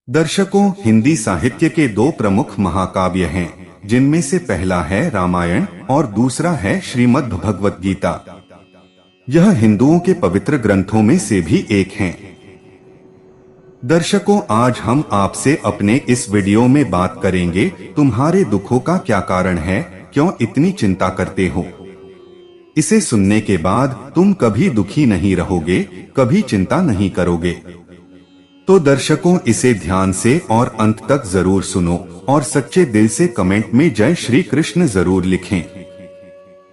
दर्शकों, हिंदी साहित्य के दो प्रमुख महाकाव्य हैं, जिनमें से पहला है रामायण और दूसरा है श्रीमद् भगवत गीता। यह हिंदुओं के पवित्र ग्रंथों में से भी एक हैं। दर्शकों, आज हम आपसे अपने इस वीडियो में बात करेंगे, तुम्हारे दुखों का क्या कारण है, क्यों इतनी चिंता करते हो। इसे सुनने के बाद तुम कभी दुखी नहीं रहोगे, कभी चिंता नहीं करोगे। तो दर्शकों, इसे ध्यान से और अंत तक जरूर सुनो और सच्चे दिल से कमेंट में जय श्री कृष्ण जरूर लिखें।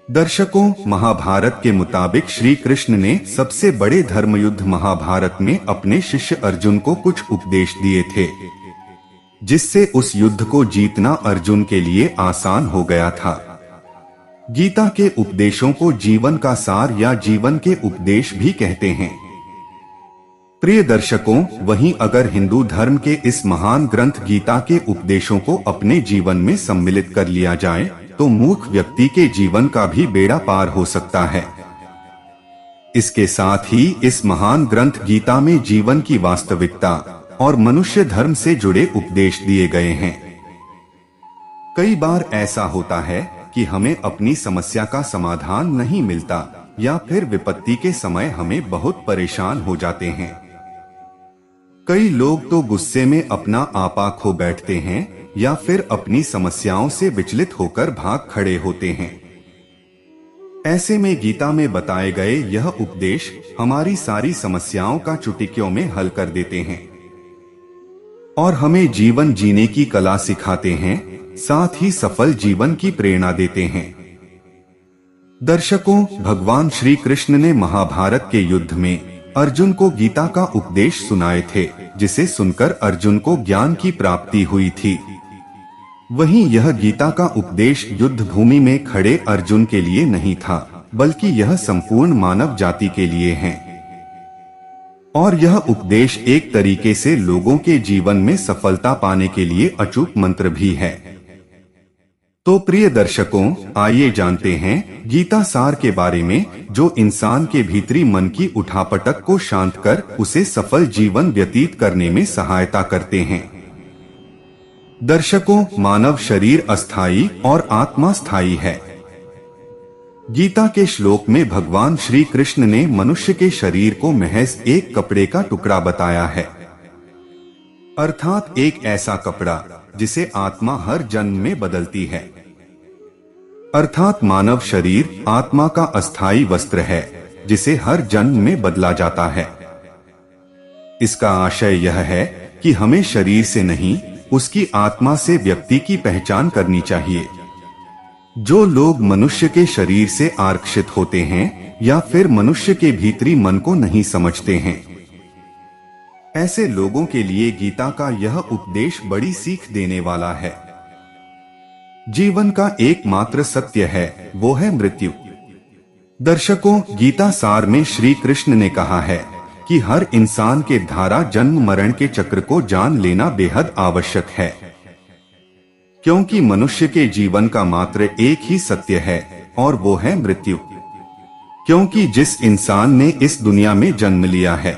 दर्शकों, महाभारत के मुताबिक श्री कृष्ण ने सबसे बड़े धर्मयुद्ध महाभारत में अपने शिष्य अर्जुन को कुछ उपदेश दिए थे, जिससे उस युद्ध को जीतना अर्जुन के लिए आसान हो गया था। गीता के उपदेशों को जीवन का सार या जीवन के उपदेश भी कहते हैं। प्रिय दर्शकों, वहीं अगर हिंदू धर्म के इस महान ग्रंथ गीता के उपदेशों को अपने जीवन में सम्मिलित कर लिया जाए, तो मूर्ख व्यक्ति के जीवन का भी बेड़ा पार हो सकता है। इसके साथ ही इस महान ग्रंथ गीता में जीवन की वास्तविकता और मनुष्य धर्म से जुड़े उपदेश दिए गए हैं। कई बार ऐसा होता है कि हमें अपनी समस्या का समाधान नहीं मिलता, या फिर विपत्ति के समय हमें बहुत परेशान हो जाते हैं। कई लोग तो गुस्से में अपना आपा खो बैठते हैं, या फिर अपनी समस्याओं से विचलित होकर भाग खड़े होते हैं। ऐसे में गीता में बताए गए यह उपदेश हमारी सारी समस्याओं का चुटकियों में हल कर देते हैं और हमें जीवन जीने की कला सिखाते हैं, साथ ही सफल जीवन की प्रेरणा देते हैं। दर्शकों, भगवान श्री कृष्ण ने महाभारत के युद्ध में अर्जुन को गीता का उपदेश सुनाए थे, जिसे सुनकर अर्जुन को ज्ञान की प्राप्ति हुई थी। वहीं यह गीता का उपदेश युद्ध भूमि में खड़े अर्जुन के लिए नहीं था, बल्कि यह संपूर्ण मानव जाति के लिए है। और यह उपदेश एक तरीके से लोगों के जीवन में सफलता पाने के लिए अचूक मंत्र भी है। तो प्रिय दर्शकों, आइए जानते हैं गीता सार के बारे में, जो इंसान के भीतरी मन की उठापटक को शांत कर उसे सफल जीवन व्यतीत करने में सहायता करते हैं। दर्शकों, मानव शरीर अस्थायी और आत्मा स्थायी है। गीता के श्लोक में भगवान श्री कृष्ण ने मनुष्य के शरीर को महज एक कपड़े का टुकड़ा बताया है, अर्थात एक ऐसा कपड़ा जिसे आत्मा हर जन्म में बदलती है। अर्थात मानव शरीर आत्मा का अस्थायी वस्त्र है, जिसे हर जन्म में बदला जाता है। इसका आशय यह है कि हमें शरीर से नहीं, उसकी आत्मा से व्यक्ति की पहचान करनी चाहिए। जो लोग मनुष्य के शरीर से आकर्षित होते हैं या फिर मनुष्य के भीतरी मन को नहीं समझते हैं, ऐसे लोगों के लिए गीता का यह उपदेश बड़ी सीख देने वाला है। जीवन का एकमात्र सत्य है, वो है मृत्यु। दर्शकों, गीता सार में श्री कृष्ण ने कहा है कि हर इंसान के धारा जन्म मरण के चक्र को जान लेना बेहद आवश्यक है, क्योंकि मनुष्य के जीवन का मात्र एक ही सत्य है, और वो है मृत्यु। क्योंकि जिस इंसान ने इस दुनिया में जन्म लिया है,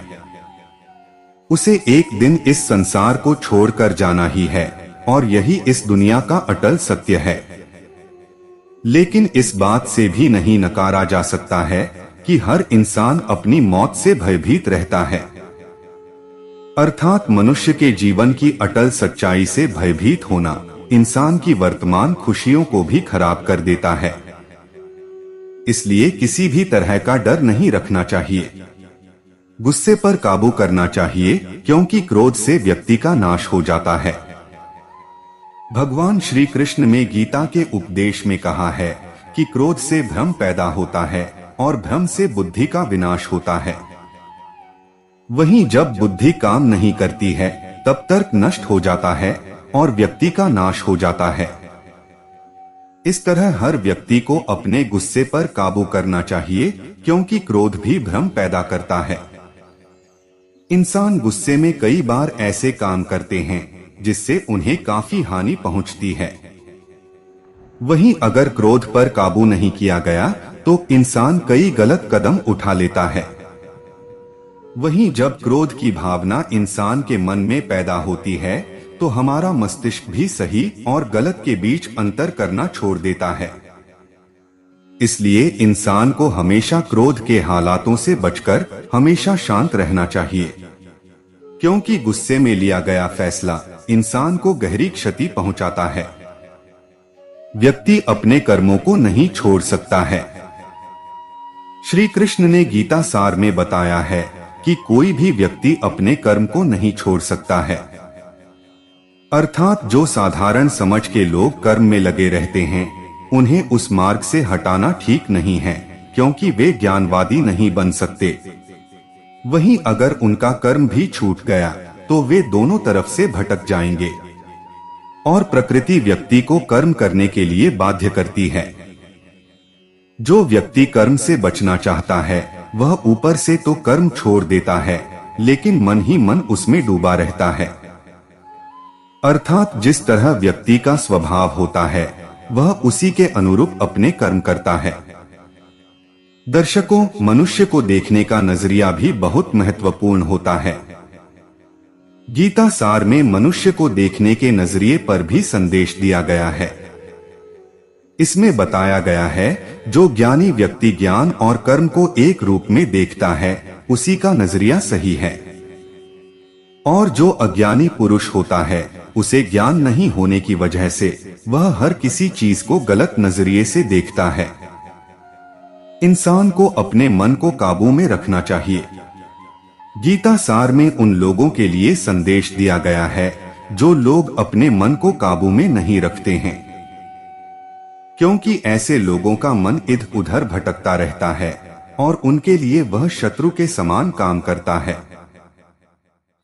उसे एक दिन इस संसार को छोड़कर जाना ही है, और यही इस दुनिया का अटल सत्य है। लेकिन इस बात से भी नहीं नकारा जा सकता है कि हर इंसान अपनी मौत से भयभीत रहता है। अर्थात मनुष्य के जीवन की अटल सच्चाई से भयभीत होना इंसान की वर्तमान खुशियों को भी खराब कर देता है। इसलिए किसी भी तरह का डर नहीं रखना चाहिए। गुस्से पर काबू करना चाहिए, क्योंकि क्रोध से व्यक्ति का नाश हो जाता है। भगवान श्री कृष्ण ने गीता के उपदेश में कहा है कि क्रोध से भ्रम पैदा होता है और भ्रम से बुद्धि का विनाश होता है। वहीं जब बुद्धि काम नहीं करती है, तब तर्क नष्ट हो जाता है और व्यक्ति का नाश हो जाता है। इस तरह हर व्यक्ति को अपने गुस्से पर काबू करना चाहिए, क्योंकि क्रोध भी भ्रम पैदा करता है। इंसान गुस्से में कई बार ऐसे काम करते हैं जिससे उन्हें काफी हानि पहुंचती है। वहीं अगर क्रोध पर काबू नहीं किया गया, तो इंसान कई गलत कदम उठा लेता है। वहीं जब क्रोध की भावना इंसान के मन में पैदा होती है तो हमारा मस्तिष्क भी सही और गलत के बीच अंतर करना छोड़ देता है। इसलिए इंसान को हमेशा क्रोध के हालातों से बचकर हमेशा शांत रहना चाहिए, क्योंकि गुस्से में लिया गया फैसला इंसान को गहरी क्षति पहुंचाता है। व्यक्ति अपने कर्मों को नहीं छोड़ सकता है। श्री कृष्ण ने गीता सार में बताया है कि कोई भी व्यक्ति अपने कर्म को नहीं छोड़ सकता है। अर्थात जो साधारण समझ के लोग कर्म में लगे रहते हैं उन्हें उस मार्ग से हटाना ठीक नहीं है, क्योंकि वे ज्ञानवादी नहीं बन सकते। वहीं अगर उनका कर्म भी छूट गया तो वे दोनों तरफ से भटक जाएंगे और प्रकृति व्यक्ति को कर्म करने के लिए बाध्य करती है। जो व्यक्ति कर्म से बचना चाहता है वह ऊपर से तो कर्म छोड़ देता है, लेकिन मन ही मन उसमें डूबा रहता है। अर्थात जिस तरह व्यक्ति का स्वभाव होता है वह उसी के अनुरूप अपने कर्म करता है। दर्शकों, मनुष्य को देखने का नजरिया भी बहुत महत्वपूर्ण होता है। गीता सार में मनुष्य को देखने के नजरिए पर भी संदेश दिया गया है। इसमें बताया गया है जो ज्ञानी व्यक्ति ज्ञान और कर्म को एक रूप में देखता है उसी का नजरिया सही है, और जो अज्ञानी पुरुष होता है उसे ज्ञान नहीं होने की वजह से वह हर किसी चीज को गलत नजरिए से देखता है। इंसान को अपने मन को काबू में रखना चाहिए। गीता सार में उन लोगों के लिए संदेश दिया गया है जो लोग अपने मन को काबू में नहीं रखते हैं, क्योंकि ऐसे लोगों का मन इधर उधर भटकता रहता है और उनके लिए वह शत्रु के समान काम करता है।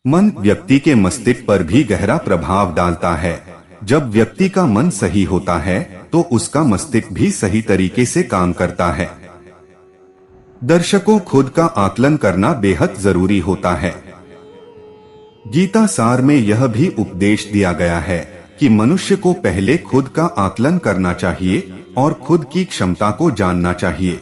मन व्यक्ति के मस्तिष्क पर भी गहरा प्रभाव डालता है। जब व्यक्ति का मन सही होता है तो उसका मस्तिष्क भी सही तरीके से काम करता है। दर्शकों, खुद का आकलन करना बेहद जरूरी होता है। गीता सार में यह भी उपदेश दिया गया है कि मनुष्य को पहले खुद का आकलन करना चाहिए और खुद की क्षमता को जानना चाहिए,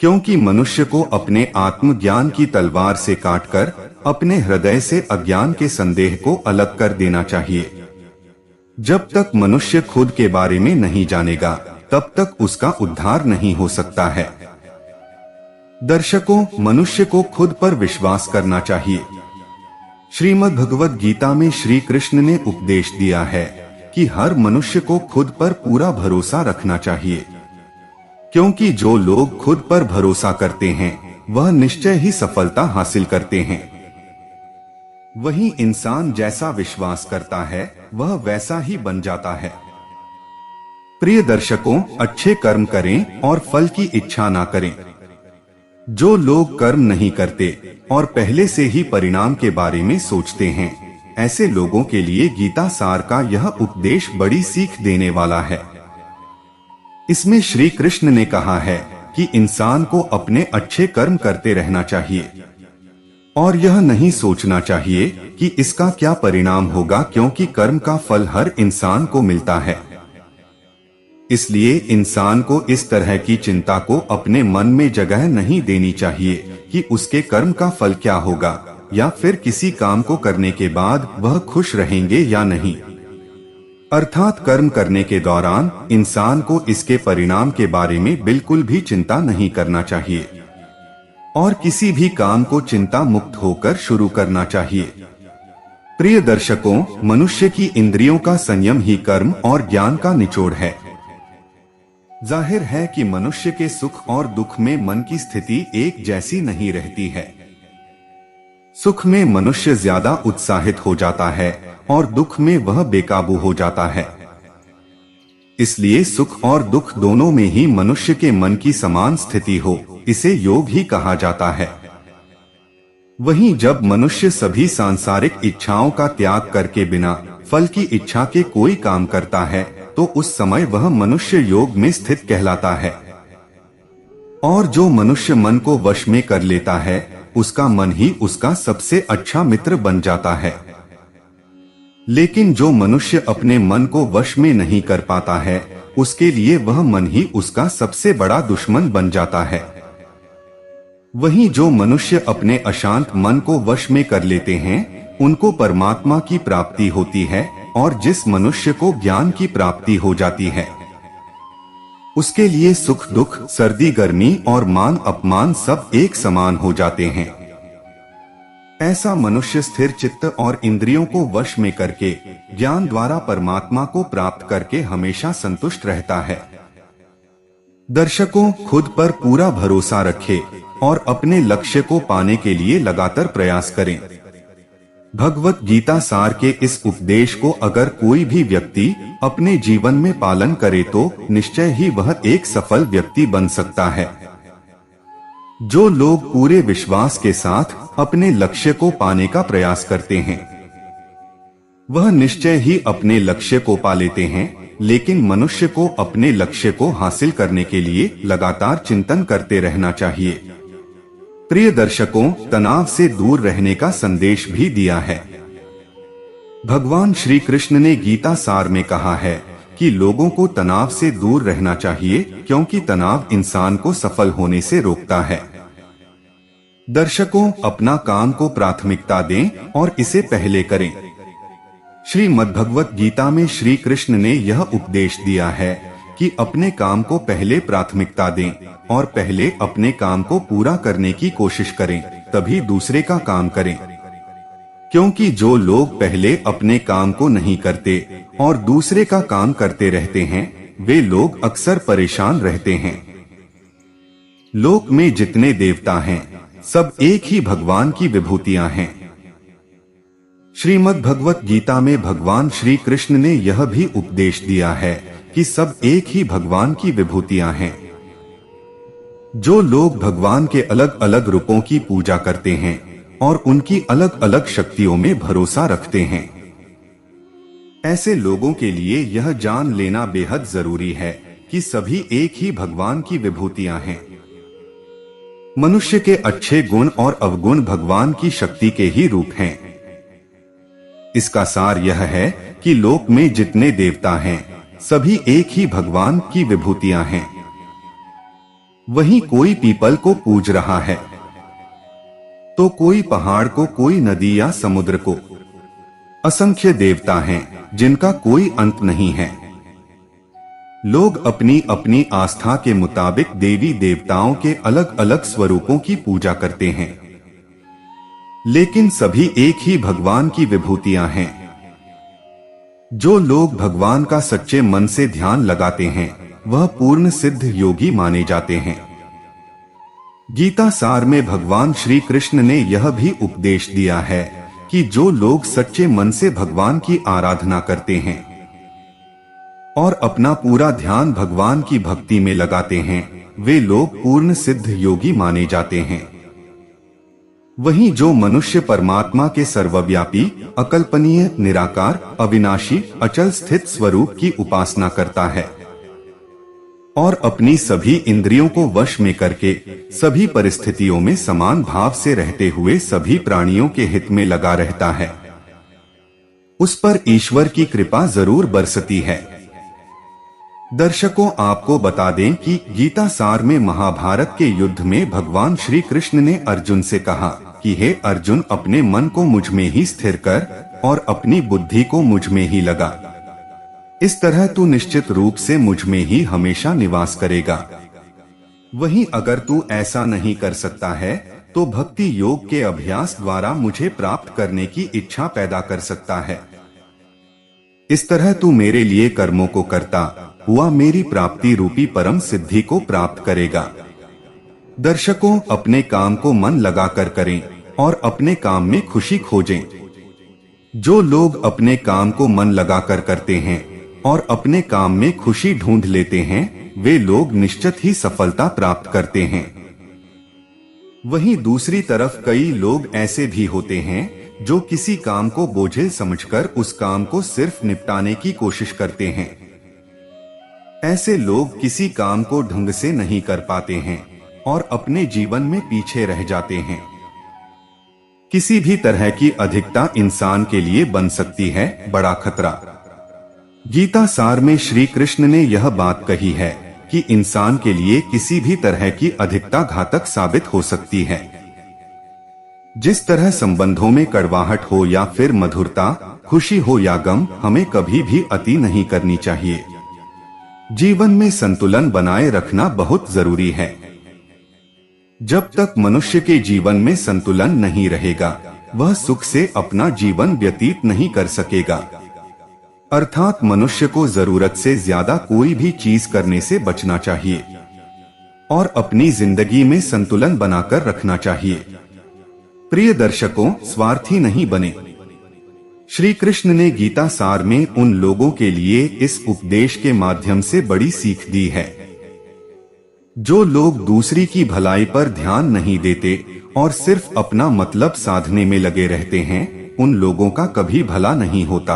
क्योंकि मनुष्य को अपने आत्मज्ञान की तलवार से काटकर अपने हृदय से अज्ञान के संदेह को अलग कर देना चाहिए। जब तक मनुष्य खुद के बारे में नहीं जानेगा तब तक उसका उद्धार नहीं हो सकता है। दर्शकों, मनुष्य को खुद पर विश्वास करना चाहिए। श्रीमद् भगवद गीता में श्री कृष्ण ने उपदेश दिया है कि हर मनुष्य को खुद पर पूरा भरोसा रखना चाहिए, क्योंकि जो लोग खुद पर भरोसा करते हैं वह निश्चय ही सफलता हासिल करते हैं। वहीं इंसान जैसा विश्वास करता है वह वैसा ही बन जाता है। प्रिय दर्शकों, अच्छे कर्म करें और फल की इच्छा ना करें। जो लोग कर्म नहीं करते और पहले से ही परिणाम के बारे में सोचते हैं, ऐसे लोगों के लिए गीता सार का यह उपदेश बड़ी सीख देने वाला है। इसमें श्री कृष्ण ने कहा है कि इंसान को अपने अच्छे कर्म करते रहना चाहिए और यह नहीं सोचना चाहिए कि इसका क्या परिणाम होगा, क्योंकि कर्म का फल हर इंसान को मिलता है। इसलिए इंसान को इस तरह की चिंता को अपने मन में जगह नहीं देनी चाहिए कि उसके कर्म का फल क्या होगा या फिर किसी काम को करने के बाद वह खुश रहेंगे या नहीं। अर्थात कर्म करने के दौरान इंसान को इसके परिणाम के बारे में बिल्कुल भी चिंता नहीं करना चाहिए और किसी भी काम को चिंता मुक्त होकर शुरू करना चाहिए। प्रिय दर्शकों, मनुष्य की इंद्रियों का संयम ही कर्म और ज्ञान का निचोड़ है। जाहिर है कि मनुष्य के सुख और दुख में मन की स्थिति एक जैसी नहीं रहती है। सुख में मनुष्य ज्यादा उत्साहित हो जाता है और दुख में वह बेकाबू हो जाता है। इसलिए सुख और दुख दोनों में ही मनुष्य के मन की समान स्थिति हो, इसे योग ही कहा जाता है। वहीं जब मनुष्य सभी सांसारिक इच्छाओं का त्याग करके बिना फल की इच्छा के कोई काम करता है तो उस समय वह मनुष्य योग में स्थित कहलाता है। और जो मनुष्य मन को वश में कर लेता है उसका मन ही उसका सबसे अच्छा मित्र बन जाता है। लेकिन जो मनुष्य अपने मन को वश में नहीं कर पाता है उसके लिए वह मन ही उसका सबसे बड़ा दुश्मन बन जाता है। वहीं जो मनुष्य अपने अशांत मन को वश में कर लेते हैं उनको परमात्मा की प्राप्ति होती है, और जिस मनुष्य को ज्ञान की प्राप्ति हो जाती है उसके लिए सुख दुख, सर्दी गर्मी और मान अपमान सब एक समान हो जाते हैं। ऐसा मनुष्य स्थिर चित्त और इंद्रियों को वश में करके ज्ञान द्वारा परमात्मा को प्राप्त करके हमेशा संतुष्ट रहता है। दर्शकों, खुद पर पूरा भरोसा रखें और अपने लक्ष्य को पाने के लिए लगातार प्रयास करें। भगवत गीता सार के इस उपदेश को अगर कोई भी व्यक्ति अपने जीवन में पालन करे तो निश्चय ही वह एक सफल व्यक्ति बन सकता है। जो लोग पूरे विश्वास के साथ अपने लक्ष्य को पाने का प्रयास करते हैं वह निश्चय ही अपने लक्ष्य को पा लेते हैं, लेकिन मनुष्य को अपने लक्ष्य को हासिल करने के लिए लगातार चिंतन करते रहना चाहिए। प्रिय दर्शकों, तनाव से दूर रहने का संदेश भी दिया है। भगवान श्री कृष्ण ने गीता सार में कहा है कि लोगों को तनाव से दूर रहना चाहिए, क्योंकि तनाव इंसान को सफल होने से रोकता है। दर्शकों, अपना काम को प्राथमिकता दें और इसे पहले करें। श्रीमद्भगवत गीता में श्री कृष्ण ने यह उपदेश दिया है कि अपने काम को पहले प्राथमिकता दें और पहले अपने काम को पूरा करने की कोशिश करें, तभी दूसरे का काम करें। क्योंकि जो लोग पहले अपने काम को नहीं करते और दूसरे का काम करते रहते हैं वे लोग अक्सर परेशान रहते हैं। लोक में जितने देवता हैं सब एक ही भगवान की विभूतियां हैं। श्रीमद् भगवत गीता में भगवान श्री कृष्ण ने यह भी उपदेश दिया है कि सब एक ही भगवान की विभूतियां हैं। जो लोग भगवान के अलग अलग रूपों की पूजा करते हैं और उनकी अलग अलग शक्तियों में भरोसा रखते हैं, ऐसे लोगों के लिए यह जान लेना बेहद जरूरी है कि सभी एक ही भगवान की विभूतियां हैं। मनुष्य के अच्छे गुण और अवगुण भगवान की शक्ति के ही रूप हैं। इसका सार यह है कि लोक में जितने देवता हैं सभी एक ही भगवान की विभूतियां हैं। वहीं कोई पीपल को पूज रहा है तो कोई पहाड़ को, कोई नदी या समुद्र को। असंख्य देवता हैं जिनका कोई अंत नहीं है। लोग अपनी अपनी आस्था के मुताबिक देवी देवताओं के अलग अलग स्वरूपों की पूजा करते हैं, लेकिन सभी एक ही भगवान की विभूतियां हैं। जो लोग भगवान का सच्चे मन से ध्यान लगाते हैं वह पूर्ण सिद्ध योगी माने जाते हैं। गीता सार में भगवान श्री कृष्ण ने यह भी उपदेश दिया है कि जो लोग सच्चे मन से भगवान की आराधना करते हैं और अपना पूरा ध्यान भगवान की भक्ति में लगाते हैं वे लोग पूर्ण सिद्ध योगी माने जाते हैं। वहीं जो मनुष्य परमात्मा के सर्वव्यापी, अकल्पनीय, निराकार, अविनाशी, अचल स्थित स्वरूप की उपासना करता है और अपनी सभी इंद्रियों को वश में करके सभी परिस्थितियों में समान भाव से रहते हुए सभी प्राणियों के हित में लगा रहता है, उस पर ईश्वर की कृपा जरूर बरसती है। दर्शकों, आपको बता दें कि गीता सार में महाभारत के युद्ध में भगवान श्री कृष्ण ने अर्जुन से कहा कि हे अर्जुन, अपने मन को मुझ में ही स्थिर कर और अपनी बुद्धि को मुझ में ही लगा। इस तरह तू निश्चित रूप से मुझ में ही हमेशा निवास करेगा। वहीं अगर तू ऐसा नहीं कर सकता है तो भक्ति योग के अभ्यास द्वारा मुझे प्राप्त करने की इच्छा पैदा कर सकता है। इस तरह तू मेरे लिए कर्मों को करता हुआ मेरी प्राप्ति रूपी परम सिद्धि को प्राप्त करेगा। दर्शकों, अपने काम को मन लगाकर करें और अपने काम में खुशी खोजें। जो लोग अपने काम को मन लगाकर करते हैं और अपने काम में खुशी ढूंढ लेते हैं वे लोग निश्चित ही सफलता प्राप्त करते हैं। वहीं दूसरी तरफ कई लोग ऐसे भी होते हैं जो किसी काम को बोझिल समझकर उस काम को सिर्फ निपटाने की कोशिश करते हैं। ऐसे लोग किसी काम को ढंग से नहीं कर पाते हैं और अपने जीवन में पीछे रह जाते हैं। किसी भी तरह की अधिकता इंसान के लिए बन सकती है बड़ा खतरा। गीता सार में श्री कृष्ण ने यह बात कही है कि इंसान के लिए किसी भी तरह की अधिकता घातक साबित हो सकती है। जिस तरह संबंधों में कड़वाहट हो या फिर मधुरता, खुशी हो या गम, हमें कभी भी अति नहीं करनी चाहिए। जीवन में संतुलन बनाए रखना बहुत जरूरी है। जब तक मनुष्य के जीवन में संतुलन नहीं रहेगा, वह सुख से अपना जीवन व्यतीत नहीं कर सकेगा। अर्थात मनुष्य को जरूरत से ज्यादा कोई भी चीज करने से बचना चाहिए और अपनी जिंदगी में संतुलन बनाकर रखना चाहिए। प्रिय दर्शकों, स्वार्थी नहीं बने। श्री कृष्ण ने गीता सार में उन लोगों के लिए इस उपदेश के माध्यम से बड़ी सीख दी है जो लोग दूसरी की भलाई पर ध्यान नहीं देते और सिर्फ अपना मतलब साधने में लगे रहते हैं। उन लोगों का कभी भला नहीं होता।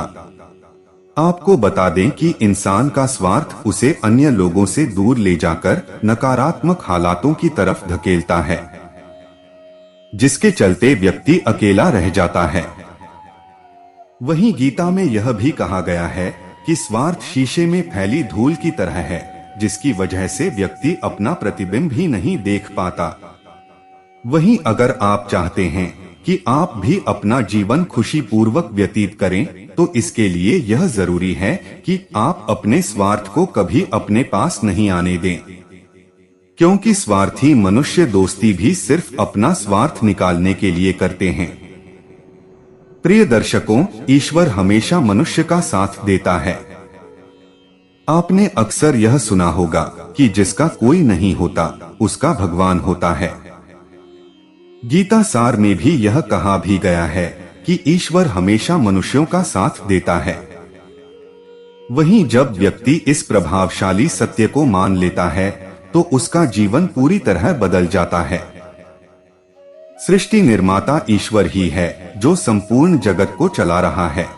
आपको बता दें कि इंसान का स्वार्थ उसे अन्य लोगों से दूर ले जाकर नकारात्मक हालातों की तरफ धकेलता है, जिसके चलते व्यक्ति अकेला रह जाता है। वहीं गीता में यह भी कहा गया है कि स्वार्थ शीशे में फैली धूल की तरह है, जिसकी वजह से व्यक्ति अपना प्रतिबिंब भी नहीं देख पाता। वहीं अगर आप चाहते हैं कि आप भी अपना जीवन खुशी पूर्वक व्यतीत करें, तो इसके लिए यह जरूरी है कि आप अपने स्वार्थ को कभी अपने पास नहीं आने दें, क्योंकि स्वार्थी मनुष्य दोस्ती भी सिर्फ अपना स्वार्थ निकालने के लिए करते हैं। प्रिय दर्शकों, ईश्वर हमेशा मनुष्य का साथ देता है। आपने अक्सर यह सुना होगा कि जिसका कोई नहीं होता उसका भगवान होता है। गीता सार में भी यह कहा भी गया है कि ईश्वर हमेशा मनुष्यों का साथ देता है। वहीं जब व्यक्ति इस प्रभावशाली सत्य को मान लेता है तो उसका जीवन पूरी तरह बदल जाता है। सृष्टि निर्माता ईश्वर ही है जो संपूर्ण जगत को चला रहा है।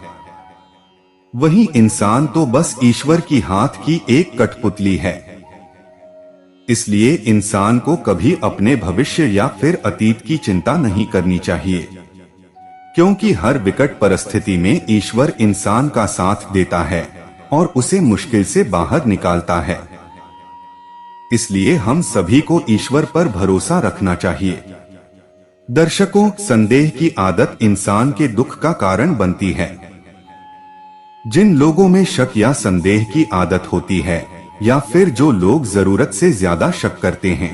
वहीं इंसान तो बस ईश्वर की हाथ की एक कठपुतली है। इसलिए इंसान को कभी अपने भविष्य या फिर अतीत की चिंता नहीं करनी चाहिए, क्योंकि हर विकट परिस्थिति में ईश्वर इंसान का साथ देता है और उसे मुश्किल से बाहर निकालता है। इसलिए हम सभी को ईश्वर पर भरोसा रखना चाहिए। दर्शकों, संदेह की आदत इंसान के दुख का कारण बनती है। जिन लोगों में शक या संदेह की आदत होती है या फिर जो लोग जरूरत से ज्यादा शक करते हैं,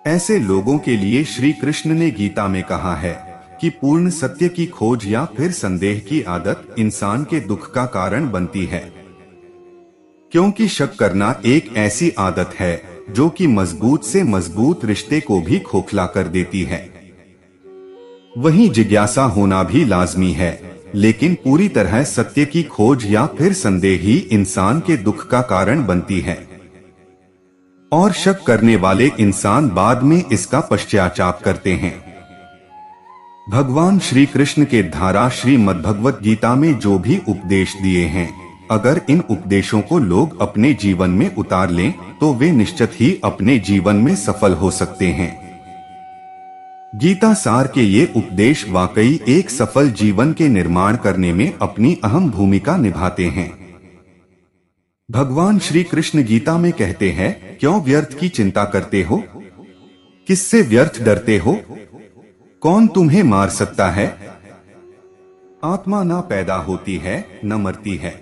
ऐसे लोगों के लिए श्री कृष्ण ने गीता में कहा है कि पूर्ण सत्य की खोज या फिर संदेह की आदत इंसान के दुख का कारण बनती है, क्योंकि शक करना एक ऐसी आदत है जो कि मजबूत से मजबूत रिश्ते को भी खोखला कर देती है। वहीं जिज्ञासा होना भी लाजमी है, लेकिन पूरी तरह सत्य की खोज या फिर संदेह ही इंसान के दुख का कारण बनती है और शक करने वाले इंसान बाद में इसका पश्चाताप करते हैं। भगवान श्री कृष्ण के द्वारा श्रीमद् भगवत गीता में जो भी उपदेश दिए हैं, अगर इन उपदेशों को लोग अपने जीवन में उतार लें तो वे निश्चित ही अपने जीवन में सफल हो सकते हैं। गीता सार के ये उपदेश वाकई एक सफल जीवन के निर्माण करने में अपनी अहम भूमिका निभाते हैं। भगवान श्री कृष्ण गीता में कहते हैं, क्यों व्यर्थ की चिंता करते हो? किससे व्यर्थ डरते हो? कौन तुम्हें मार सकता है? आत्मा न पैदा होती है न मरती है।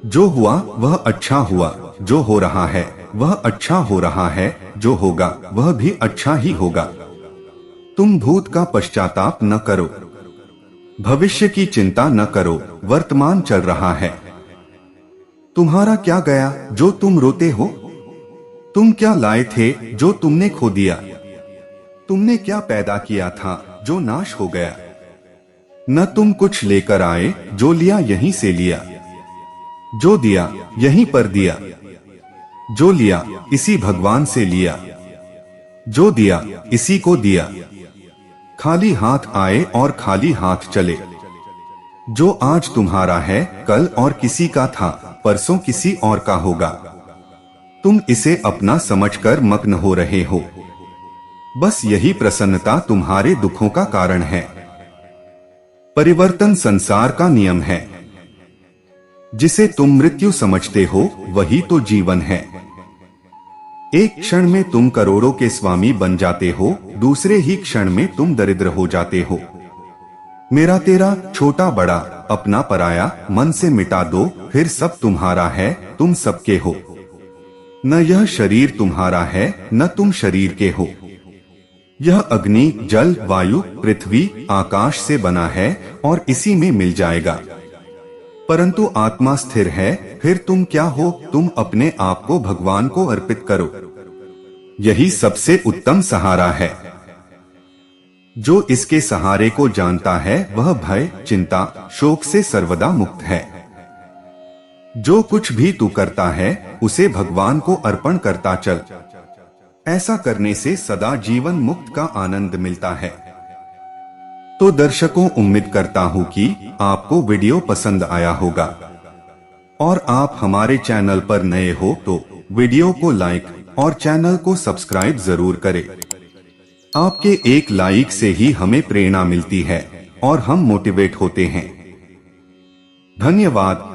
जो हुआ वह अच्छा हुआ, जो हो रहा है वह अच्छा हो रहा है, जो होगा वह भी अच्छा ही होगा। तुम भूत का पश्चाताप न करो, भविष्य की चिंता न करो, वर्तमान चल रहा है। तुम्हारा क्या गया जो तुम रोते हो? तुम क्या लाए थे जो तुमने खो दिया? तुमने क्या पैदा किया था जो नाश हो गया? न तुम कुछ लेकर आए, जो लिया यहीं से लिया, जो दिया यहीं पर दिया, जो लिया इसी भगवान से लिया, जो दिया इसी को दिया। खाली हाथ आए और खाली हाथ चले। जो आज तुम्हारा है कल और किसी का था, परसों किसी और का होगा। तुम इसे अपना समझकर मग्न हो रहे हो। बस यही प्रसन्नता तुम्हारे दुखों का कारण है। परिवर्तन संसार का नियम है। जिसे तुम मृत्यु समझते हो वही तो जीवन है। एक क्षण में तुम करोड़ों के स्वामी बन जाते हो, दूसरे ही क्षण में तुम दरिद्र हो जाते हो। मेरा तेरा, छोटा बड़ा, अपना पराया, मन से मिटा दो, फिर सब तुम्हारा है, तुम सबके हो। न यह शरीर तुम्हारा है, न तुम शरीर के हो। यह अग्नि, जल, वायु, पृथ्वी, आकाश से बना है और इसी में मिल जाएगा। परंतु आत्मा स्थिर है। फिर तुम क्या हो? तुम अपने आप को भगवान को अर्पित करो। यही सबसे उत्तम सहारा है। जो इसके सहारे को जानता है वह भय, चिंता, शोक से सर्वदा मुक्त है। जो कुछ भी तू करता है उसे भगवान को अर्पण करता चल। ऐसा करने से सदा जीवन मुक्त का आनंद मिलता है। तो दर्शकों, उम्मीद करता हूं कि आपको वीडियो पसंद आया होगा और आप हमारे चैनल पर नए हो तो वीडियो को लाइक और चैनल को सब्सक्राइब जरूर करें। आपके एक लाइक से ही हमें प्रेरणा मिलती है और हम मोटिवेट होते हैं। धन्यवाद।